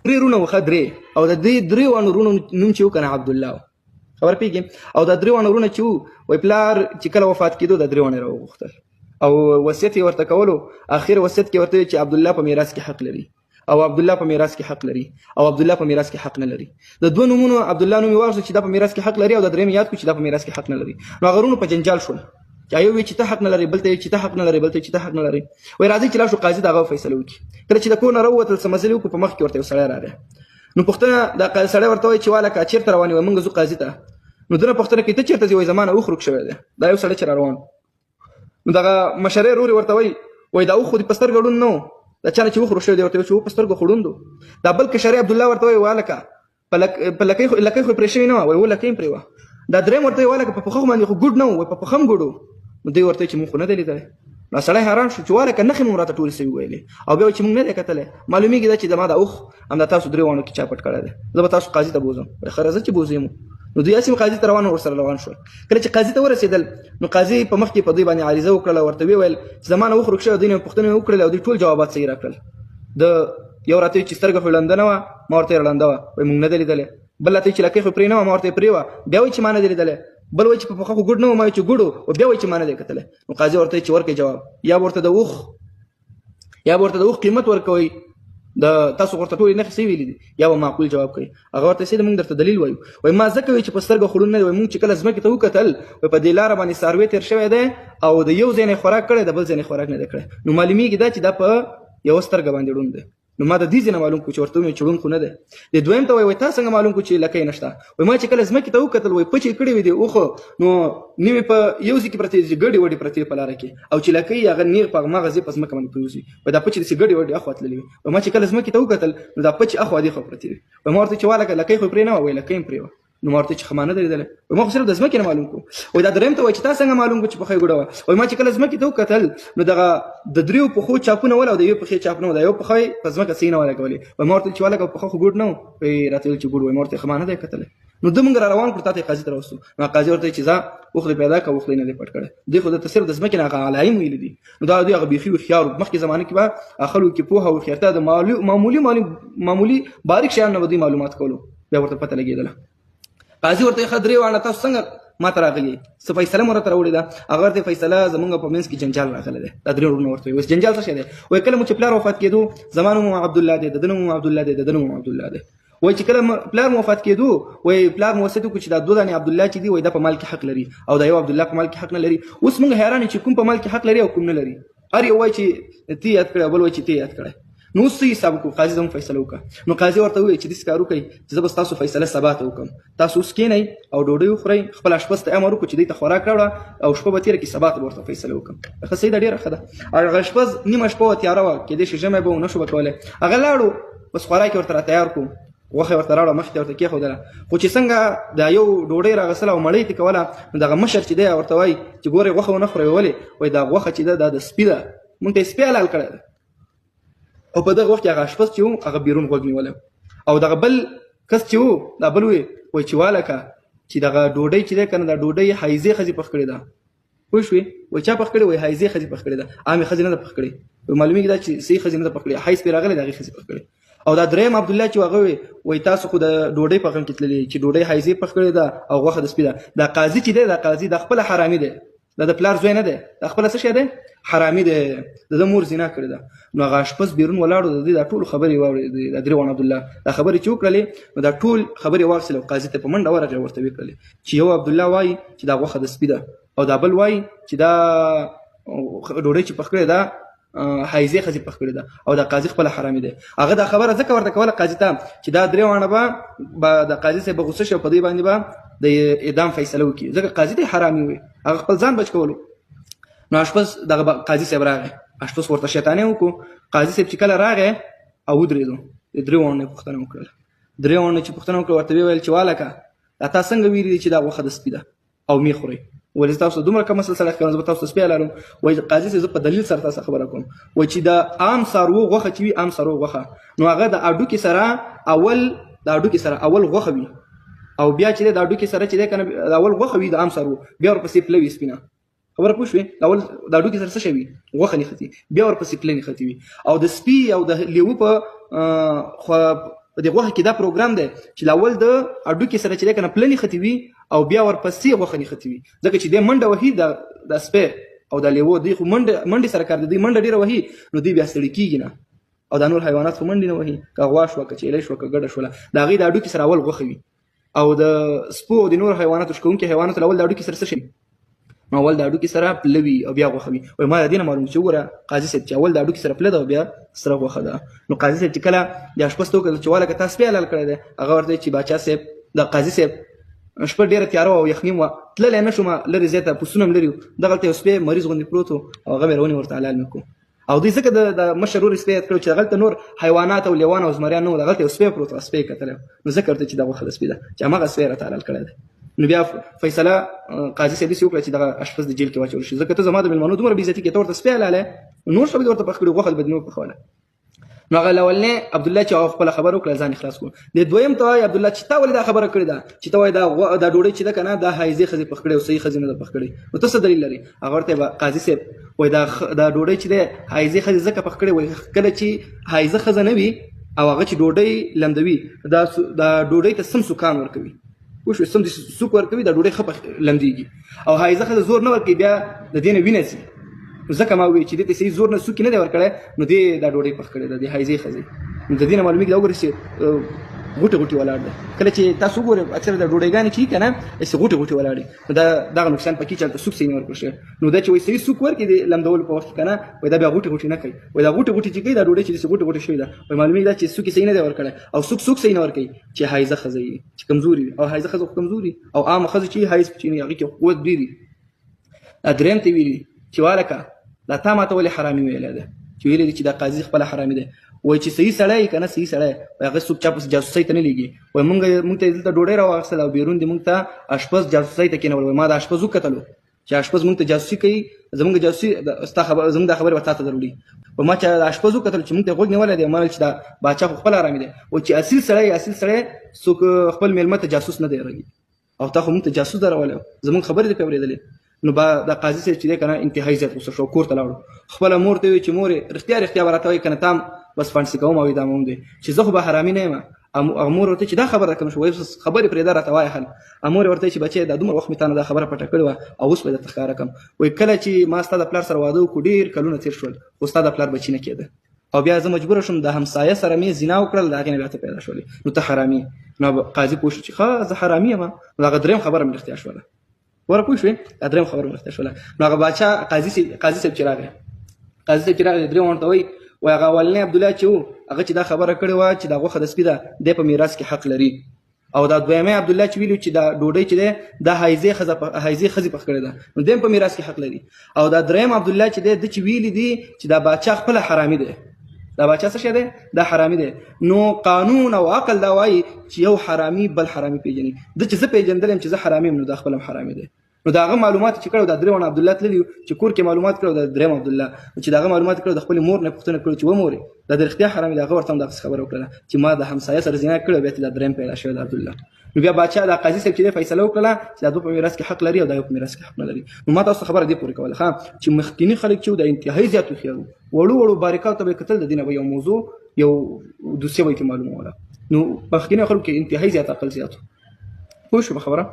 پرې رونه وخه درې او د دې درې وانو رونو نوم چې و کنه عبدالله خبر پیږي او د درې وانو رونه چې و وای پلار چې کله وفات کېدو د درې وانو راوغوښتل او وصیت یې ورته کولو اخر وصیت کې ورته چې عبدالله په میراث کې حق لري او عبدالله په میراث کې حق لري او عبدالله په میراث کې حق نه لري د دوه نومونو عبدالله نوم یې واخیست چې دا په میراث کې حق لري او د درېیم یاد کړو چې دا په میراث کې حق نه لري نو هغه رونو په جنجال شول چې یو چې ته حق نه لري بل ته چې ته حق نه لري بل ته چې ته حق نه لري وای راځي چې لا شو قاضي دغه فیصله وکړي کله چې د کور نه راووتل څه مسلې وکړو په مخ کې ورته یو سړی راغی نو پوښتنه د سړی ورته وایي چې والکه چېرته روان یو موږ ځو قاضي ته نو دنه پوښتنه کوي ته چېرته ځې وایي زما نه اوښ ورک شوی دی دا یو سړی چې را روان نو دغه مشرې رورې ورته وایي دا اوښ خو دې په سترګه ړوند نه و دا چا نه چې اوښ ورک شوی دی ورته وایي چې و په سترګو خو ړوند و دا بل کشرې عبدالله ورته وایي والکه په لکۍ خو پرې شوې نه وه وایي و لکۍ هم پرې وه دا درېیم ورته وایي والکه په پښه باندې خو ګوډ نه و وایي په پښه هم ګوډ و نو دوی ورته چې موږ خو نه دی لیدلی نو سړی حیران شو چې والکه نښې مو راته ټولې سوي ویلې او بیا وایي چې موږ نه دی کتلی معلومېږي دا چې زما دا اوښ همدا تاسو درې واڼو کې چا پټ کړی دی زه به تاسو قاضي ته بوځم وایي ښه راځه چې بوځې مو نو دوی هسې قاضي ته روان ورسره روان شول کله چې قاضي ته ورسېدل نو قاضي په مخ کې په دوی باندې عریضه وکړله ورته ویې ویل چې زما نه اوښ ورک شوی دوی نه پوښتنې وکړلې او دوی ټول جوابات صحیح راکړل د یو راته چې سترګه خو ړنده نه وه ما ورته یې ړنده وه وایي موږ نه دی لیدلی بل راته چې لکۍ خو پرې نه وه ما ورته یې پرې وه بیا وایي چې ما نه دی لیدلی بل وایي چې په پښه خو ګوډ نه و ما وایي چې ګوډ و او بیا وایي چې ما نه دی کتلی نو قاضي ورته چې ورکړئ جواب یا به ورته د اوښ قیمت ورکوئ د تاسو ورته ټولې نښې څه ویلي دي یا به معقول جواب کوي هغه ورته چې موږ درته دلیل وایو وایي ما ځکه وایي چې په سترګه خړون نه دی وایي موږ چې کله ځمکې ته وکتل وایي په دې لاره باندې څاروی تېر شوی دی او د یو ځای نه خوراک کړی د بل ځای نه خوراک نه دی کړی نو معلومېږي دا چې دا په یوه سترګه باندې ړوند دی نو ما د دې ځای نه معلوم کړو چې ورته ومې چې ړوند خو نه دی د دویم ته وایي تا څنګه معلوم کړو چې لکۍ نشته وایي ما چې کله ځمکې ته وکتل وایي پچې کړې وې دي اوښه نو نیمې په یو ځای کې پرتې دي ګډې وډې پرتې په لاره کې او چې لکۍ هغه نیغ په هماغه ځای په ځمکه باندې پرېوځي وایي دا پچې داسې ګډې وډې اخوا تللې وي وایي ما چې کله ځمکې ته وکتل نو دا پچې اخوا دېخوا پرتې وي وایي ما ورته چې والکه لکۍ خو پرې نه وه وایي لکۍ هم پرې وه نو ما ورته چې ښه ما نه دی لیدلی وایي ما خو صرف د ځمکې نه معلوم کړو وایي دا درېیم ته وایي چې تا څنګه معلوم کړو چې پښه یې ګوډه وه وایي ما چې کله ځمکې ته وکتل نو دغه د دریو پښو چاپونه ول او د یوې پښې چاپ نه و د یو پښه یې په ځمکه صحیح نه ولګولې وایي ما ورته چې والکه پښه خو ګوډ نه و وایي راته ویل چې ګوډ وایي ما ورته ښه ما نه دی کتلی نو ده موږ را روان کړو تا ته یې قاضي ته راوستو نو قاضي ورته چې ځه اوښ دې پیدا کړه اوښ دې نه دی پټ کړی دوی خو درته صرف د ځمکې نه هغه علایم ویلي دي نو دا دوی هغه بیخي هوښیار وو مخکې زمانه کې به خلکو کې پوهه او هوښیارتیا د معمولي باریک شیانو نه به دوی معلومات کولو بیا ورته پته لګېدله قاضي ورته ښه درې واڼه تاسو څنګه ما ته راغلي څه فیصله مو راته راوړې ده هغه ورته فیصله زمونږ په منځ کې جنجال راغلی دی دا درې وروڼه ورته وایي اوس جنجال څه شی دی وایي کله مو چې پلار وفات کېدو زما نوم عبدالله دی د ده نوم عبدالله دی د ده نوم عبدالله دی وایي چې کله پلار مو وفات کېدو وایي پلار مو وصیت وکړو چې دا دوه دانې عبدالله چې دي وایي دا په مال کې حق لري او دا یو عبدالله په مال کې حق نه لري اوس موږ حیران یو چې کوم په مال کې حق لري او کوم نه لري هر یو وایي چې تی یاد کړی بل وایي چې تی یاد کړی نو اوس څه حساب وکړو قاضي زموږ فیصله وکړه نو قاضي ورته ووایي چې داسې کار وکړئ چې زه به ستاسو فیصله سبا ته وکړم تاسو اوس کښېنئ او ډوډۍ وخورئ خپل اشپز ته امر وکړو چې دوی ته خوراک راوړه او شپه به تېره کړي سبا ته به ورته فیصله وکړم ښه صحیح ده ډېره ښه ده هغه اشپز نیمه شپه وه تیاره وه کېدای شي ژمی به ونه شو به کولی هغه لاړو بس خوراک یې ورته را تیار کړو غوښه ورته راوړه مخې ته ورته کېښودله خو چې څنګه دا یو ډوډۍ راغستله او مړۍ ترې کوله نو دغه مشر چې دی ورته وایي چې ګورې غوښه ونه خورئ ولې وایي دا غوښه چې ده دا د سپي ده مونږ ته یې سپي حلال کړی ده او په دغه وخت کې هغه اشپز چې و هغه بیرون غوږ نیولی او دغه بل کس چې و دا بل وایي چې والکه چې دغه ډوډۍ چې دی که نه دا ډوډۍ حیزې ښځې پخ کړې ده پوه شوې وایي چا پخ کړې وایي حیزې ښځې پخ کړې ده عامې ښځې نه ده پخ کړې معلومېږي دا چې صحیح ښځې نه ده پخ کړې حیز پرې راغلی د هغې ښځې پخ کړې او دا درېیم عبدالله چې هغه وایي تاسو خو د ډوډۍ په غم کې تللي چې ډوډۍ حیزې پخ کړې ده او غوښه د سپي ده دا قاضي چې دی دا قاضي دا خپله حرامي دی دا د پلار زوی نه دی دا خپله څه شی دی حرامي دی د ده مور زنا کړې ده نو هغه اشپز بیرون ولاړو د دوی دا ټولو خبرې واورېدې د درې واڼو عبدالله دا خبرې چې وکړلې نو دا ټول خبرې واخیستلې او قاضي ته په منډه ورغلې ورته ویې کړلې چې یو عبدالله وایي چې دا غوښه د سپي ده او دا بل وایي چې دا ډوډۍ چې پخ کړې ده حیزې ښځې پخ کړې ده او دا قاضي خپله حرامي دی هغه دا خبره ځکه ورته کوله قاضي ته چې دا درې واڼه به د قاضي صاحب به غوسه شي او په دوی باندې به د اعدام فیصله وکړي ځکه قاضي ته حرامي وي هغه خپل ځان بچ کولو نو اشپز دغه قاضي صاحب راغی اشپز ورته شیطاني وکړو قاضي صاحب چې کله راغی او ودرېدو د درې واڼو یې پوښتنه وکړله درې واڼو چې پوښتنه وکړه ورته ویې ویل چې والکه دا تا څنګه ویلي دي چې دا غوښه د سپي ده او مې خورئ ولې زه تاسو دومره کم سلسله ښکارم زه به تاسو ته سپی حلالوم وایي قاضي صاحب زه په دلیل سره تاسو خبره کوم وایي چې د عام څاروو غوښه چې وي عام څاروو غوښه نو هغه د هډوکي سره اول غوښه وي او بیا چې د هډوکي سره چې دی که نه د اول غوښه وي د عام څاروو بیا ورپسې پله وي سپینه خبره پوه شوې اول د هډوکي سره څه شی وي غوښه نښتي بیا ورپسې پله نښتي وي او د سپي او د لیوه په په دې غوښه کې دا پروګرام دی چې لاول د اډوکي سره چې کنه پلنې ختی وي او بیا ورپسې غوښه نه ختی وي ځکه چې د منډه وهي د سپه او د لیوو دی خو منډه سره کار دی منډه ډیره وهي نو دی بیا ستړي کیږي نه او د نور حیوانات خو منډه نه وهي که غوا شو که چیلې شو که ګډه شو دا غي د اډوکي سره اول غوښه وي او د سپو او د نور حیواناتو شکونکي حیوانات اول د اډوکي سره څه شي نو اول د اډوکي سره پلوي او بیا غوښه وي او ما د دې معلوم چې وره قاضي صاحب چې اول د اډوکي سره پله ده او بیا سره غوښه ده نو قاضي صاحب چې کله د اشپز توکل چې والا که تاسو په حلال کړی دی هغه ورته چې باچا صاحب د قاضي صاحب شپه ډیره تیاره او یخني و تللی نه شوم لرې ځای ته پسونه هم لري دغلته یو سپی مریض غوندې پروت و او هغه مې راونې ورته حلال مې کړو او دوی ځکه د مشر ورور سپی یاد کړو چې هغلته نور حیوانات او لیوان او زمریان نه و دغلته یو سپی پروت و سپی یې کتلی نو ځکه ورته چې دا غوښه د سپي ده چې هماغه سپی یې راته حلال کړی دی نو بیا فیصله قاضي صاحب داسې وکړه چې دغه اشپز د جیل کې واچول شي ځکه ته زما د مېلمنو دومره بېعزتي کوې ته ورته سپی حلالی نور شپه دې ورته پخ کړي غوښه دې به دې نه وپخوله نو هغه الاولنی عبدالله چې هغه خپله خبره وکړه ځان یې خلاص کړو د دویم ته وایي عبدالله چې تا ولې دا خبره کړې ده چې ته وایي دا ډوډۍ چې ده که نه دا حایزې ښځې پخ کړې او صحیح ښځې نه ده پخ کړې نو ته څه دلیل لري هغه ورته قاضي صاحب وایي دا ډوډۍ چې دی حایزې ښځې ځکه پخ کړې وایي کله چې حایزه ښځه نه وي او هغه چې ډوډۍ لمدوي دا ډوډۍ ته سم سکان ورکوي پوه شوې سم سوک ورکوي دا ډوډۍ ښه لمدېږي او حایزه ښځه زور نه ورکوي بیا د دې نه وینه ځي ځکه ما وایي چې دې ته صحیح زور نه سوکي نه دی ورکړی نو دې دا ډوډۍ پخ کړې ده د حایزې ښځې نو د دې نه معلومېږي دا وګورئ چې غوټې غوټې ولاړ ده کله چې تاسو وګورئ اکثره د ډوډۍ چې که نه داسې غوټې غوټې ولاړې نو دغه نقصان پکې چې هلته سوک صحیح نه ورکړل شوی نو دا چې وایي صحیح سوک ورکړي د لمدولو په وخت کې که نه وایي دا بیا غوټې غوټې نه کوي وایي دا غوټې غوټې چې کوي دا ډوډۍ چې داسې غوټې غوټې شوې ده وایي معلومېږي دا چې سوک یې صحیح نه دی ورکړی او سوک صحیح نه ورکوي چې حایزه ښځه وي چې کمزوري وي او حایزه ښځه خو کمزوري او عامه ښځه چې حایز چې هغې کې قوت ډېر وي درېیم ته ویلي چې والکه دا تا ماته ولې حرامي ویلی ده چې ویلي دي چې دا قاضي خپله حرامي دی وایي چې صحیح سړی که نه صحیح سړی وایي هغه څوک چا پسې جاسوسۍ ته نه لېږي وایي موږ ته یې دلته ډوډۍ راواخیستله او بیرون دې موږ ته اشپز جاسوسۍ ته کېنول وایي ما د اشپز وکتلو چې اشپز موږ ته جاسوسي کوي زموږ جاسوسي زموږ دا خبرې به تا ته دروړي وایي ما چې د اشپز وکتل چې موږ ته یې غوږ نیولی دی ویل چې دا باچا خو خپل حرامي دی وایي چې اصیل سړی څوک خپل میلمه ته جاسوس نه دی رغي او تا خو موږ ته جاسوس درولی زموږ خبرې دې پرې اورېدلې نو دا قاضي صاحب چې دی که نه انتهایي زیات غوسه شو کور ته لاړو خپله مور ته وایي چې مورې رښتیا به راته وایي که نه تا بس فانسي کوم او دا هم دی چې زه خو به حرامي نه یم مور ورته چې دا خبره کوم شو وایي خبرې پرېږده راته وایه حل مور ورته چې بچی دا دومره وخت مې تا نه دا خبره پټه کړې وه او اوس به درته ښکاره کړم وایي کله چې ما ستا د پلار سره واده وکړو ډېر کلونه تېر شول خو ستا د پلار بچي نه کېده او بیا زه مجبوره شوم د همسایه سره مې زنا وکړل د هغې نه بیا ته پیدا شولې نو ته حرامي نو قاضي پوه شو چې ښه زه حرامي یم نو هغه درېیم خبره مې رښتیا شوله ور پوه شوې درېیم خبره مې رښتیا شوله نو هغه باچا قاضي صاحب چې راغی درېیم ورته وایي وایي هغه اولنی عبدالله چې و هغه چې دا خبره کړې وه چې دا غوښه د سپي ده دی په میراث کې حق لري او دا دویمی عبدالله چې ویلي چې دا ډوډۍ چې دی دا حایزې ښځې پخ کړې ده نو دی هم په میراث کې حق لري او دا درېیم عبدالله چې دی ده چې ویلي دي چې دا باچا خپله حرامي دی دا باچا څه شی دی دا حرامي دی نو قانون او عقل دا وایي چې یو حرامي بل حرامي پیژني ده چې زه پیژندلی یم چې زه حرامي یم نو دا خپل هم حرامي دی نو دا هغه معلومات چې کړو دا درېیم عبدالله تللی چې کور کې معلومات کړو دا درېیم عبدالله چې دا هغه معلومات کړو د خپلې مور نه پوښتنه کړو چې و مورې دا د رښتیا حرامي دی هغه ورته هم دغسې خبره وکړله چې ما د همسایه سره زنا کړې بیا چې دا درېیم پیدا شوی د عبدالله نو بیا باچا دا قاضي صاحب چې دی فیصله وکړله چې دا دوه په میراث کې حق لري او دا یو په میراث کې حق نه لري نو ما تاسو خبره دې پورې کوله چې مخکیني خلک چې د انتهایي زیات هوښیار وړو باریکاو ته به یې کتل د دې نه به یو موضوع یو دوسیه به یې معلوموله نو مخکیني خلکو کې انتهایي زیات عقل زیات پوه شو په خبره